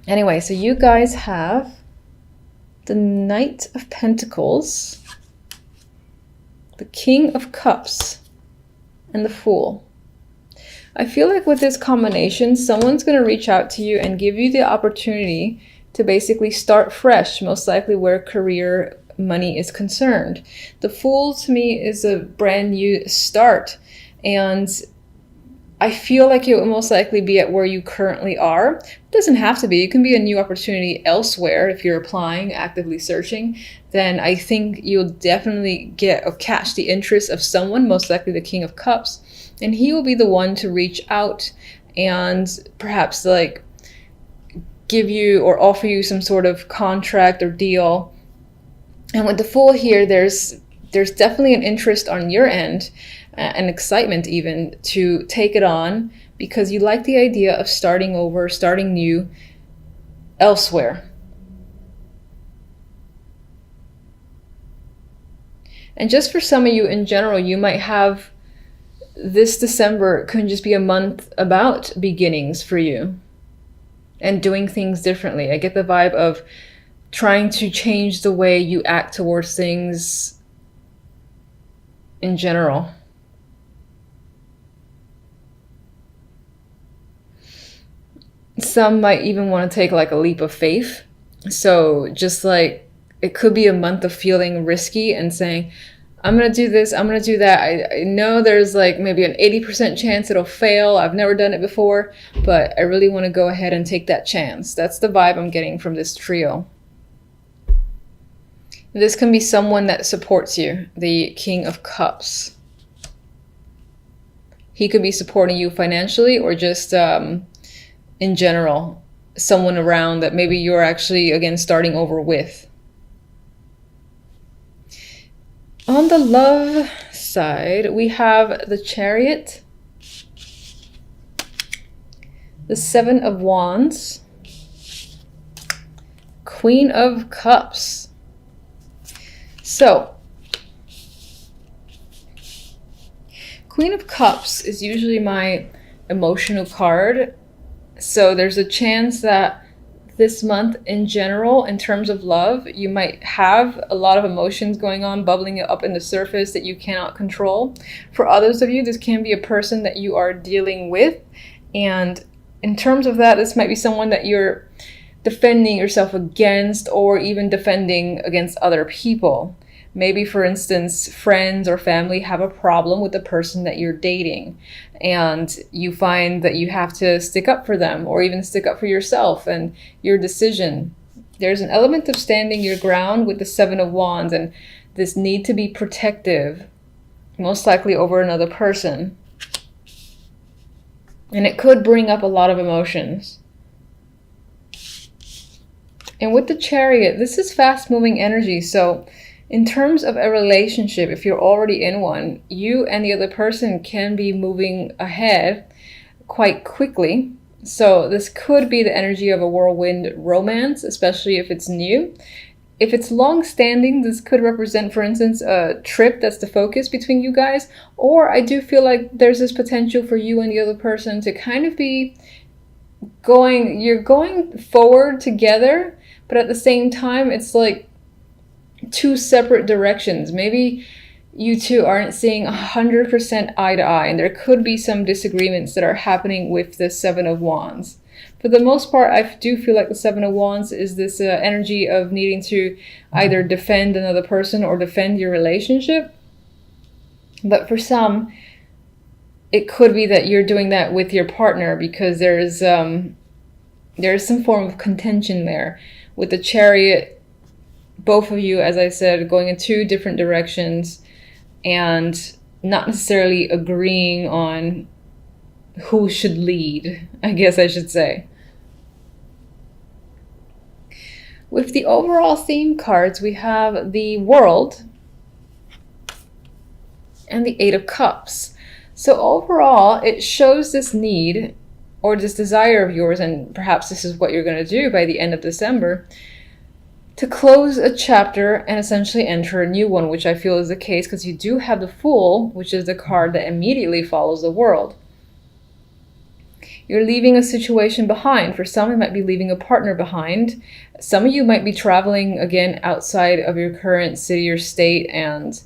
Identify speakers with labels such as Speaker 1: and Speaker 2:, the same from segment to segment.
Speaker 1: Anyway, so you guys have the Knight of Pentacles, the King of Cups, and the Fool. I feel like with this combination, someone's going to reach out to you and give you the opportunity to basically start fresh, most likely where career, money is concerned. The Fool to me is a brand new start, and I feel like it will most likely be at where you currently are. It doesn't have to be. It can be a new opportunity elsewhere. If you're applying, actively searching, then I think you'll definitely get or catch the interest of someone, most likely the King of Cups. And he will be the one to reach out and perhaps like give you or offer you some sort of contract or deal. And with the Fool here, there's definitely an interest on your end, and excitement even, to take it on because you like the idea of starting over, starting new elsewhere. And just for some of you in general, you might have this December can just be a month about beginnings for you and doing things differently. I get the vibe of trying to change the way you act towards things in general. Some might even want to take like a leap of faith. So just like it could be a month of feeling risky and saying, I'm going to do this, I'm going to do that. I know there's like maybe an 80% chance it'll fail. I've never done it before, but I really want to go ahead and take that chance. That's the vibe I'm getting from this trio. This can be someone that supports you, the King of Cups. He could be supporting you financially or just in general, someone around that maybe you're actually, again, starting over with. On the love side, we have the Chariot, the Seven of Wands, Queen of Cups. So, Queen of Cups is usually my emotional card. So there's a chance that this month in general, in terms of love, you might have a lot of emotions going on, bubbling up in the surface that you cannot control. For others of you, this can be a person that you are dealing with. And in terms of that, this might be someone that you're defending yourself against, or even defending against other people. Maybe, for instance, friends or family have a problem with the person that you're dating, and you find that you have to stick up for them or even stick up for yourself and your decision. There's an element of standing your ground with the Seven of Wands and this need to be protective, most likely over another person. And it could bring up a lot of emotions. And with the Chariot, this is fast-moving energy, so in terms of a relationship, if you're already in one, you and the other person can be moving ahead quite quickly. So this could be the energy of a whirlwind romance, especially if it's new. If it's long-standing, this could represent, for instance, a trip that's the focus between you guys. Or I do feel like there's this potential for you and the other person to kind of be you're going forward together, but at the same time, it's like two separate directions. Maybe you two aren't seeing 100% eye to eye, and there could be some disagreements that are happening with the Seven of Wands. For the most part, I do feel like the Seven of Wands is this energy of needing to either defend another person or defend your relationship. But for some, it could be that you're doing that with your partner because there's some form of contention there. With the Chariot, both of you, as I said, going in two different directions and not necessarily agreeing on who should lead, I guess I should say. With the overall theme cards, we have the World and the Eight of Cups. So overall, it shows this need or this desire of yours, and perhaps this is what you're going to do by the end of December, to close a chapter and essentially enter a new one, which I feel is the case because you do have the Fool, which is the card that immediately follows the World. you're leaving a situation behind. For some, it might be leaving a partner behind. Some of you might be traveling again outside of your current city or state and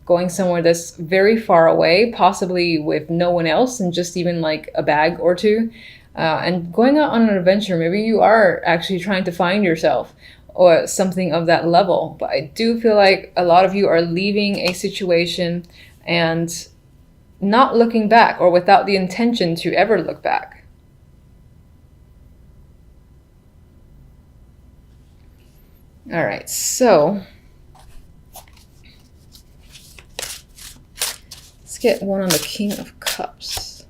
Speaker 1: going somewhere that's very far away, possibly with no one else and just even like a bag or two, and going out on an adventure. Maybe you are actually trying to find yourself or something of that level. But I do feel like a lot of you are leaving a situation and not looking back, or without the intention to ever look back. All right, so let's get one on the King of Cups.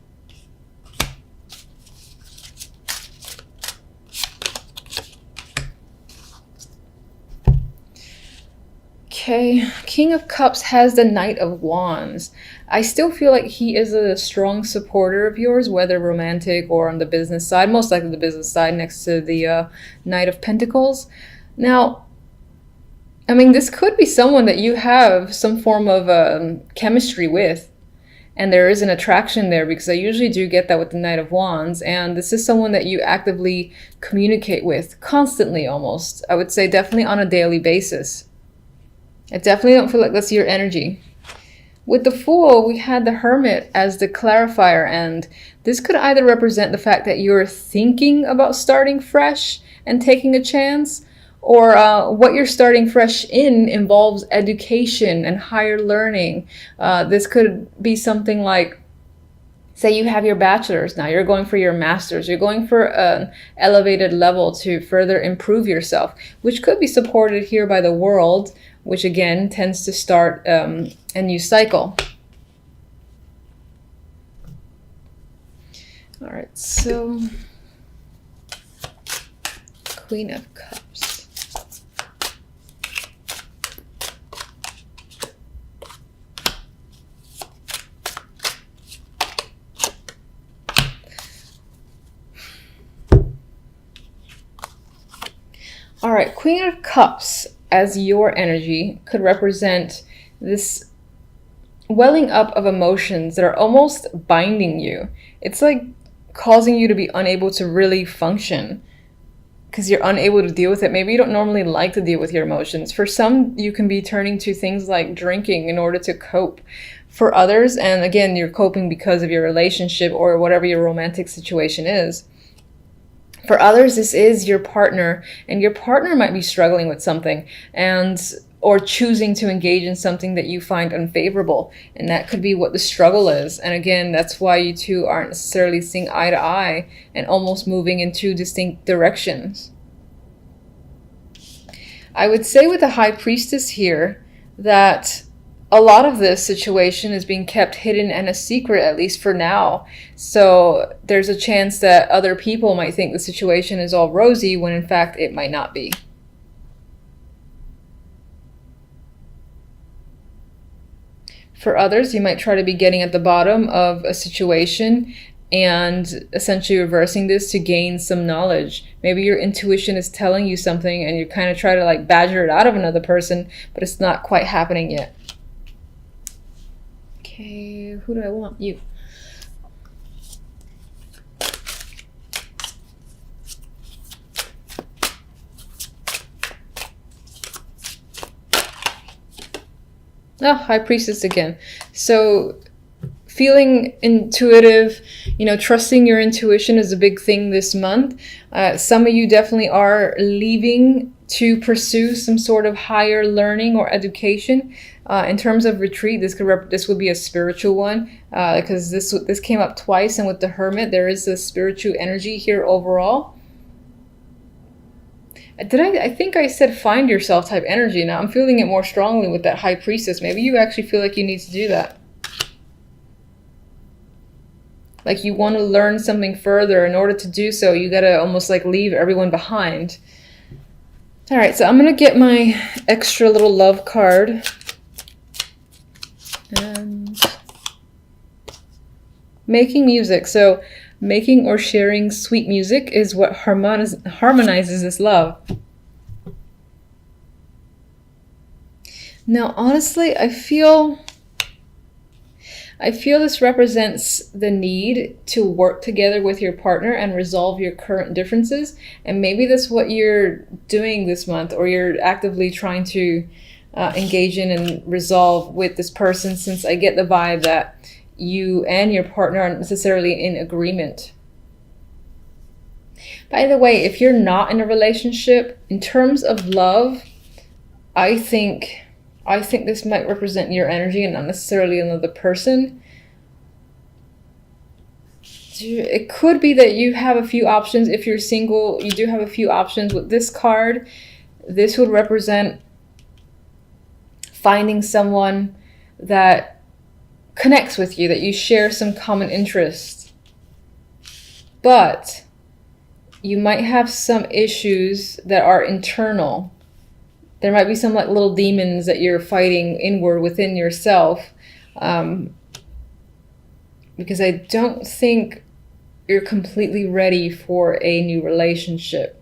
Speaker 1: Okay, King of Cups has the Knight of Wands. I still feel like he is a strong supporter of yours, whether romantic or on the business side, most likely the business side next to the Knight of Pentacles. Now, I mean, this could be someone that you have some form of chemistry with, and there is an attraction there, because I usually do get that with the Knight of Wands, and this is someone that you actively communicate with constantly, almost. I would say definitely on a daily basis. I definitely don't feel like that's your energy. With the Fool, we had the Hermit as the clarifier, and this could either represent the fact that you're thinking about starting fresh and taking a chance, or what you're starting fresh in involves education and higher learning. This could be something like, say you have your bachelor's, now you're going for your master's, you're going for an elevated level to further improve yourself, which could be supported here by the World, which again tends to start a new cycle. All right, so Queen of Cups. All right, Queen of Cups as your energy could represent this welling up of emotions that are almost binding you. It's like causing you to be unable to really function because you're unable to deal with it. Maybe you don't normally like to deal with your emotions. For some, you can be turning to things like drinking in order to cope. For others, and again, you're coping because of your relationship or whatever your romantic situation is. For others, this is your partner, and your partner might be struggling with something or choosing to engage in something that you find unfavorable, and that could be what the struggle is. And again, that's why you two aren't necessarily seeing eye to eye and almost moving in two distinct directions. I would say with the High Priestess here that a lot of this situation is being kept hidden and a secret, at least for now. So there's a chance that other people might think the situation is all rosy when in fact it might not be. For others, you might try to be getting at the bottom of a situation and essentially reversing this to gain some knowledge. Maybe your intuition is telling you something and you kind of try to like badger it out of another person, but it's not quite happening yet. Okay, who do I want? You. Oh, High Priestess again. So feeling intuitive, trusting your intuition is a big thing this month. Some of you definitely are leaving to pursue some sort of higher learning or education. In terms of retreat, this would be a spiritual one, because this came up twice, and with the Hermit, there is a spiritual energy here overall. I think I said find yourself type energy. Now I'm feeling it more strongly with that High Priestess. Maybe you actually feel like you need to do that. Like you want to learn something further. In order to do so, you gotta almost like leave everyone behind. All right, so I'm gonna get my extra little love card. And making music. So making or sharing sweet music is what harmonizes this love. Now, honestly, I feel I feel this represents the need to work together with your partner and resolve your current differences. And maybe that's what you're doing this month, or you're actively trying to engage in and resolve with this person, since I get the vibe that you and your partner aren't necessarily in agreement. By the way, if you're not in a relationship, in terms of love, I think this might represent your energy and not necessarily another person. It could be that you have a few options. If you're single, you do have a few options. With this card, this would represent finding someone that connects with you, that you share some common interests. But you might have some issues that are internal. There might be some like little demons that you're fighting inward within yourself, because I don't think you're completely ready for a new relationship.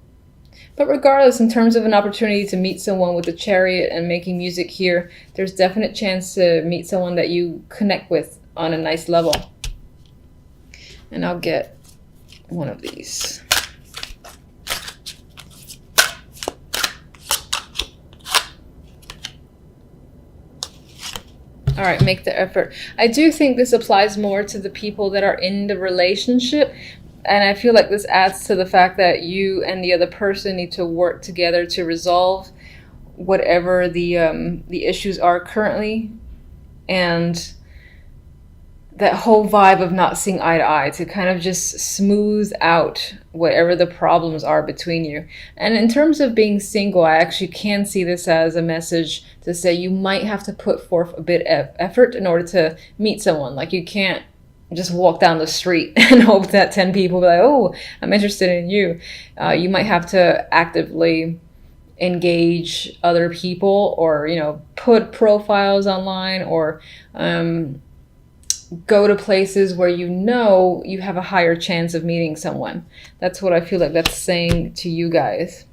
Speaker 1: But regardless, in terms of an opportunity to meet someone with the Chariot and making music here, there's definite chance to meet someone that you connect with on a nice level. And I'll get one of these. All right, make the effort. I do think this applies more to the people that are in the relationship. And I feel like this adds to the fact that you and the other person need to work together to resolve whatever the issues are currently. And that whole vibe of not seeing eye to eye, to kind of just smooth out whatever the problems are between you. And in terms of being single, I actually can see this as a message to say you might have to put forth a bit of effort in order to meet someone. Like, you can't just walk down the street and hope that 10 people be like, oh, I'm interested in you. You might have to actively engage other people, or, you know, put profiles online, or go to places where you know you have a higher chance of meeting someone. That's what I feel like that's saying to you guys.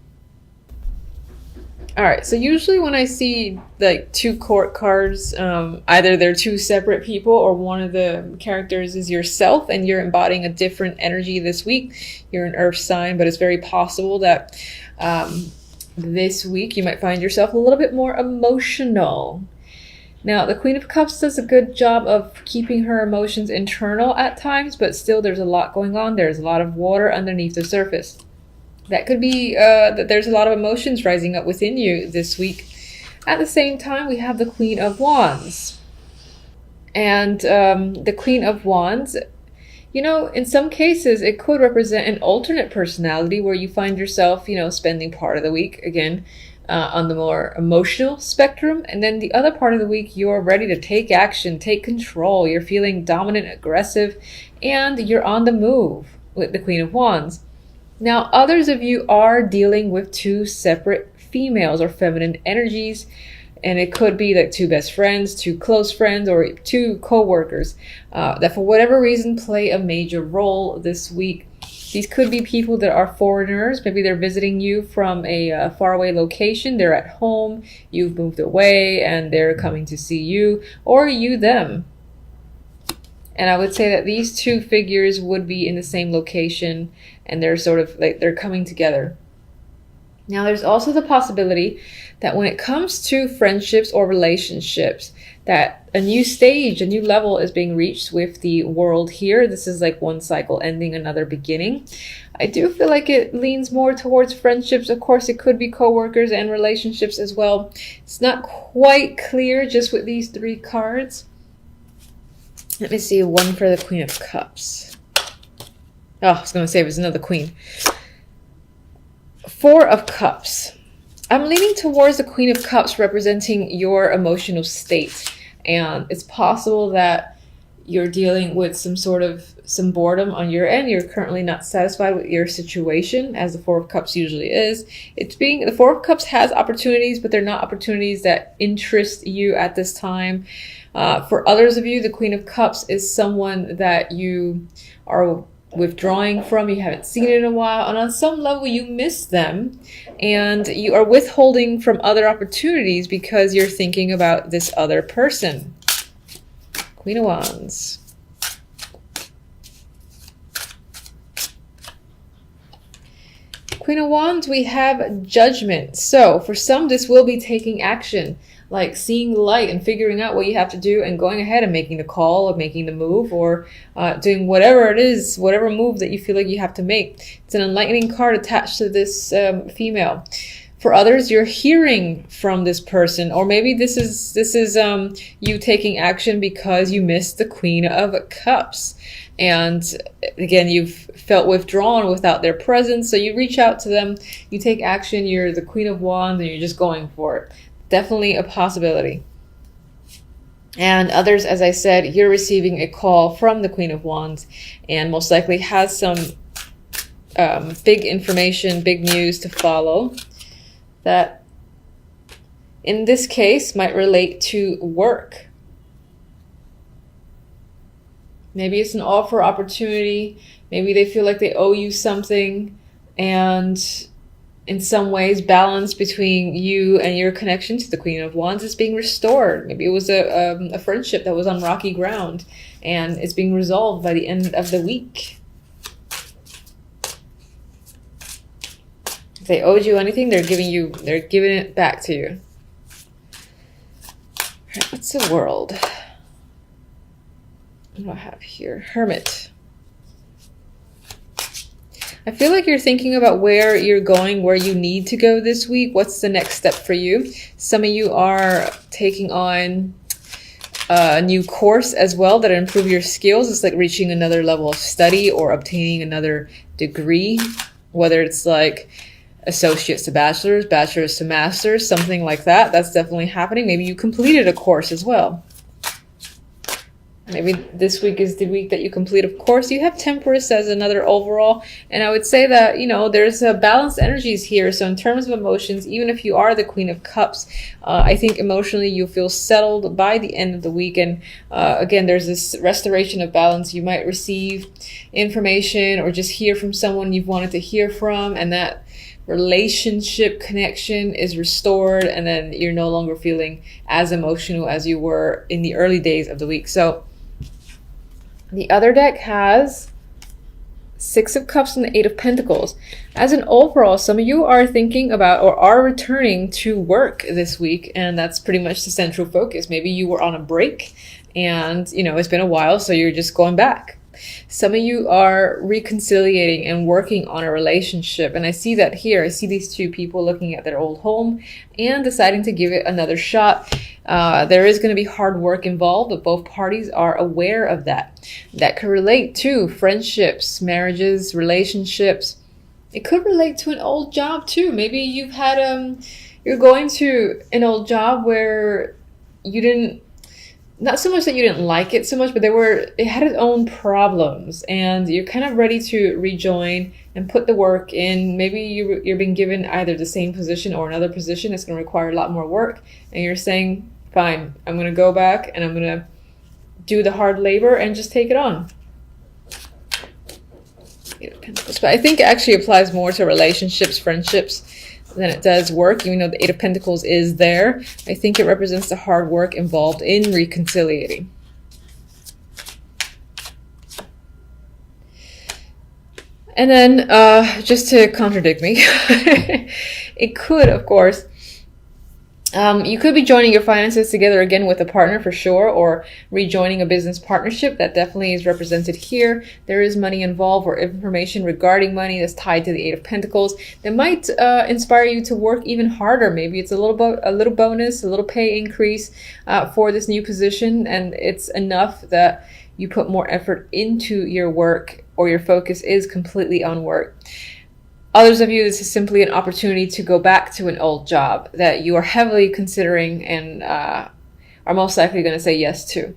Speaker 1: All right, so usually when I see like two court cards, either they're two separate people, or one of the characters is yourself and you're embodying a different energy this week. You're an earth sign, but it's very possible that this week you might find yourself a little bit more emotional. Now, the Queen of Cups does a good job of keeping her emotions internal at times, but still there's a lot going on. There's a lot of water underneath the surface. That could be that there's a lot of emotions rising up within you this week. At the same time, we have the Queen of Wands. And the Queen of Wands, you know, in some cases, it could represent an alternate personality where you find yourself, you know, spending part of the week, again, on the more emotional spectrum, and then the other part of the week you're ready to take action, take control. You're feeling dominant, aggressive, and you're on the move with the Queen of Wands. Now, others of you are dealing with two separate females or feminine energies, and it could be like two best friends, two close friends, or two co-workers that for whatever reason play a major role this week. These could be people that are foreigners. Maybe they're visiting you from a faraway location. They're at home, you've moved away, and they're coming to see you, or you them. And I would say that these two figures would be in the same location, and they're sort of like they're coming together. Now, there's also the possibility that when it comes to friendships or relationships, that a new stage, a new level is being reached with the world here. This is like one cycle ending, another beginning. I do feel like it leans more towards friendships. Of course, it could be co-workers and relationships as well. It's not quite clear just with these three cards. Let me see one for the Queen of Cups. Oh, I was going to say it was another queen. Four of Cups. I'm leaning towards the Queen of Cups representing your emotional state. And it's possible that you're dealing with some boredom on your end. You're currently not satisfied with your situation, as the Four of Cups usually is. The Four of Cups has opportunities, but they're not opportunities that interest you at this time. For others of you, the Queen of Cups is someone that you are withdrawing from, you haven't seen it in a while, and on some level you miss them, and you are withholding from other opportunities because you're thinking about this other person. Queen of Wands. Queen of Wands, we have Judgment. So for some, this will be taking action, like seeing the light and figuring out what you have to do and going ahead and making the call or making the move, or doing whatever it is, whatever move that you feel like you have to make. It's an enlightening card attached to this female. For others, you're hearing from this person, or maybe this is you taking action because you missed the Queen of Cups. And again, you've felt withdrawn without their presence, so you reach out to them, you take action, you're the Queen of Wands, and you're just going for it. Definitely a possibility. And others, as I said, you're receiving a call from the Queen of Wands, and most likely has some big information, big news to follow, that in this case might relate to work. Maybe it's an offer opportunity. Maybe they feel like they owe you something, and in some ways balance between you and your connection to the Queen of Wands is being restored. Maybe it was a friendship that was on rocky ground and it's being resolved by the end of the week. If they owed you anything, they're giving it back to you. All right, what's the World? What do I have here? Hermit. I feel like you're thinking about where you're going, where you need to go this week. What's the next step for you? Some of you are taking on a new course as well that improve your skills. It's like reaching another level of study or obtaining another degree, whether it's like associates to bachelor's, bachelor's to master's, something like that. That's definitely happening. Maybe you completed a course as well. Maybe this week is the week that you complete. Of course, you have Temperance as another overall. And I would say that, you know, there's a balanced energies here. So in terms of emotions, even if you are the Queen of Cups, I think emotionally you'll feel settled by the end of the week. And again, there's this restoration of balance. You might receive information or just hear from someone you've wanted to hear from, and that relationship connection is restored, and then you're no longer feeling as emotional as you were in the early days of the week. So the other deck has Six of Cups and the Eight of Pentacles. As an overall, some of you are thinking about or are returning to work this week, and that's pretty much the central focus. Maybe you were on a break and, you know, it's been a while, so you're just going back. Some of you are reconciliating and working on a relationship, and I see that here. I see these two people looking at their old home and deciding to give it another shot. There is going to be hard work involved, but both parties are aware of that. That could relate to friendships, marriages, relationships. It could relate to an old job too. Maybe you've had you're going to an old job where you didn't, not so much that you didn't like it so much, but it had its own problems, and you're kind of ready to rejoin and put the work in. Maybe you're being given either the same position or another position. It's going to require a lot more work, and you're saying, fine, I'm going to go back and I'm going to do the hard labor and just take it on. But I think it actually applies more to relationships, friendships, than it does work. Even though the Eight of Pentacles is there, I think it represents the hard work involved in reconciliating. And then just to contradict me, it could, of course, you could be joining your finances together again with a partner for sure, or rejoining a business partnership. That definitely is represented here. There is money involved or information regarding money that's tied to the Eight of Pentacles that might inspire you to work even harder. Maybe it's a little bonus, a little pay increase for this new position, and it's enough that you put more effort into your work, or your focus is completely on work. Others of you, this is simply an opportunity to go back to an old job that you are heavily considering and are most likely going to say yes to.